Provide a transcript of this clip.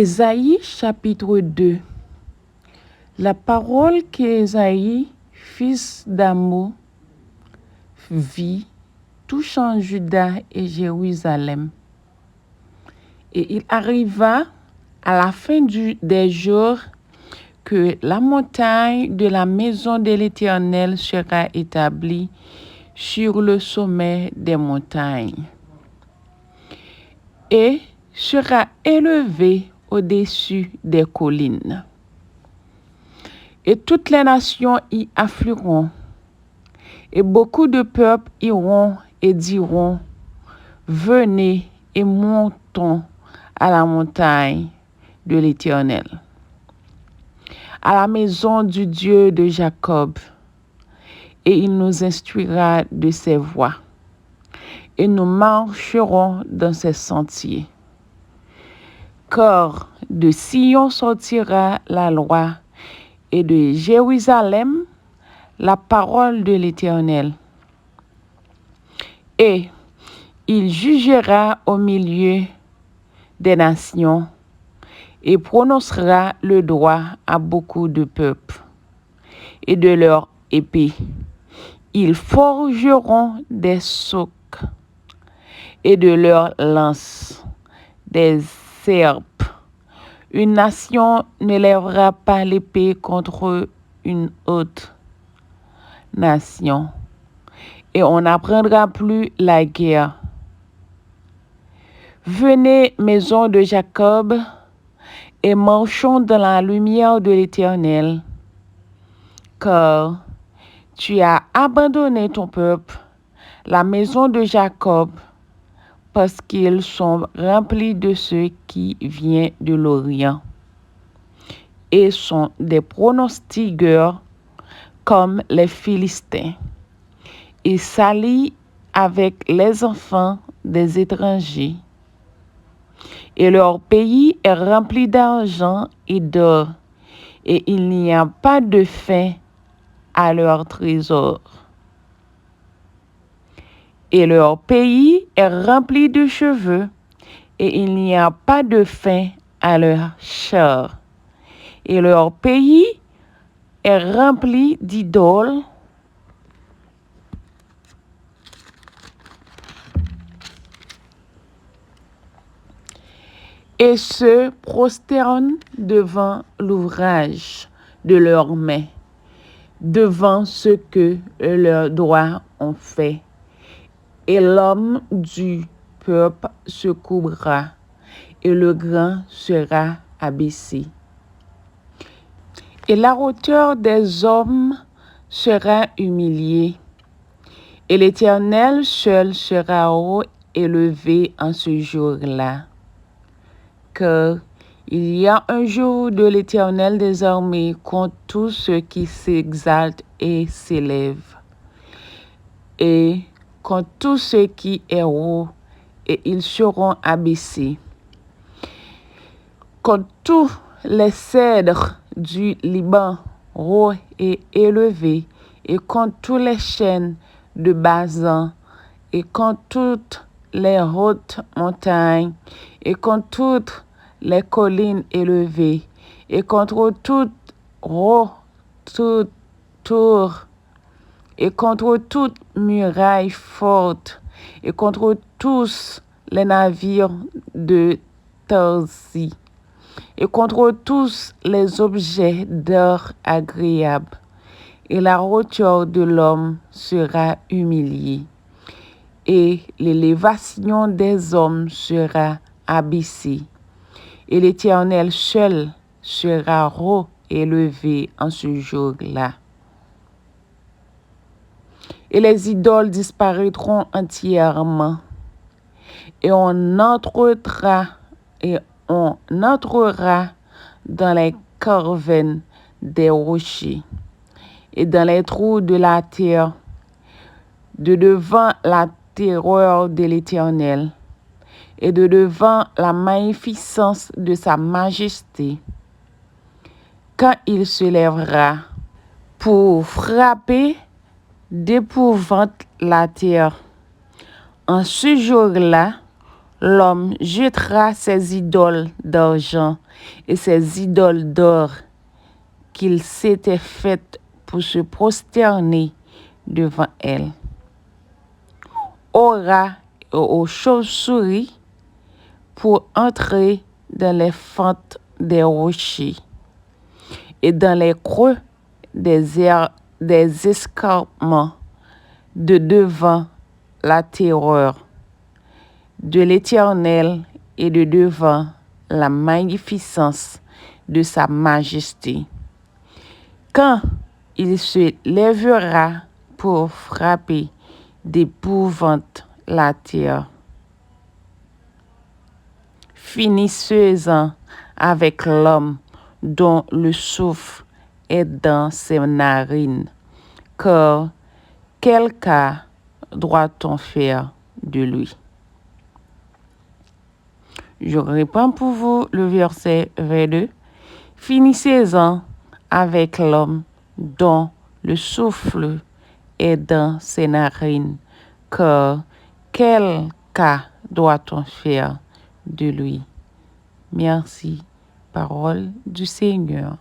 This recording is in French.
Ésaïe chapitre 2. La parole qu'Ésaïe, fils d'Amo, vit, touchant Juda et Jérusalem. Et il arriva à la fin des jours que la montagne de la maison de l'Éternel sera établie sur le sommet des montagnes et sera élevée au-dessus des collines. Et toutes les nations y afflueront, et beaucoup de peuples iront et diront: venez et montons à la montagne de l'Éternel, à la maison du Dieu de Jacob, et il nous instruira de ses voies, et nous marcherons dans ses sentiers. Car de Sion sortira la loi, et de Jérusalem la parole de l'Éternel. Et il jugera au milieu des nations et prononcera le droit à beaucoup de peuples. Et de leur épée, ils forgeront des socs, et de leur lance des serpes. Une nation ne lèvera pas l'épée contre une autre nation, et on n'apprendra plus la guerre. Venez, maison de Jacob, et marchons dans la lumière de l'Éternel, car tu as abandonné ton peuple, la maison de Jacob, parce qu'ils sont remplis de ceux qui viennent de l'Orient et sont des pronostiqueurs comme les Philistins, et s'allient avec les enfants des étrangers. Et leur pays est rempli d'argent et d'or, et il n'y a pas de fin à leur trésor. Et leur pays est rempli de cheveux, et il n'y a pas de fin à leur chair. Et leur pays est rempli d'idoles, et se prosternent devant l'ouvrage de leurs mains, devant ce que leurs doigts ont fait. Et l'homme du peuple se courbera, et le grand sera abaissé. Et la hauteur des hommes sera humiliée, et l'Éternel seul sera haut élevé en ce jour-là. Car il y a un jour de l'Éternel des armées contre tous ceux qui s'exaltent et s'élèvent, et contre tous ceux qui est haut, et ils seront abaissés. Contre tous les cèdres du Liban, hauts et élevés, et contre tous les chênes de Basan, et contre toutes les hautes montagnes, et contre toutes les collines élevées, et contre toutes tours, et contre toute muraille forte, et contre tous les navires de Tarsis, et contre tous les objets d'or agréables. Et la hauteur de l'homme sera humiliée, et l'élévation des hommes sera abaissée. Et l'Éternel seul sera haut élevé en ce jour-là. Et les idoles disparaîtront entièrement, et on entrera dans les cavernes des rochers et dans les trous de la terre, de devant la terreur de l'Éternel et de devant la magnificence de sa majesté, quand il se lèvera pour frapper d'épouvante la terre. En ce jour-là, L'homme jettera ses idoles d'argent et ses idoles d'or qu'il s'était faites pour se prosterner devant elles. Aux rats et aux chauves-souris pour entrer dans les fentes des rochers et dans les creux des escarpements de devant la terreur de l'Éternel et de devant la magnificence de sa majesté. Quand il se lèvera pour frapper d'épouvante la terre, finissez-en avec l'homme dont le souffle est dans ses narines, car quel cas doit-on faire de lui? Je reprends pour vous le verset 22. Finissez-en avec l'homme dont le souffle est dans ses narines, car quel cas doit-on faire de lui? Merci, parole du Seigneur.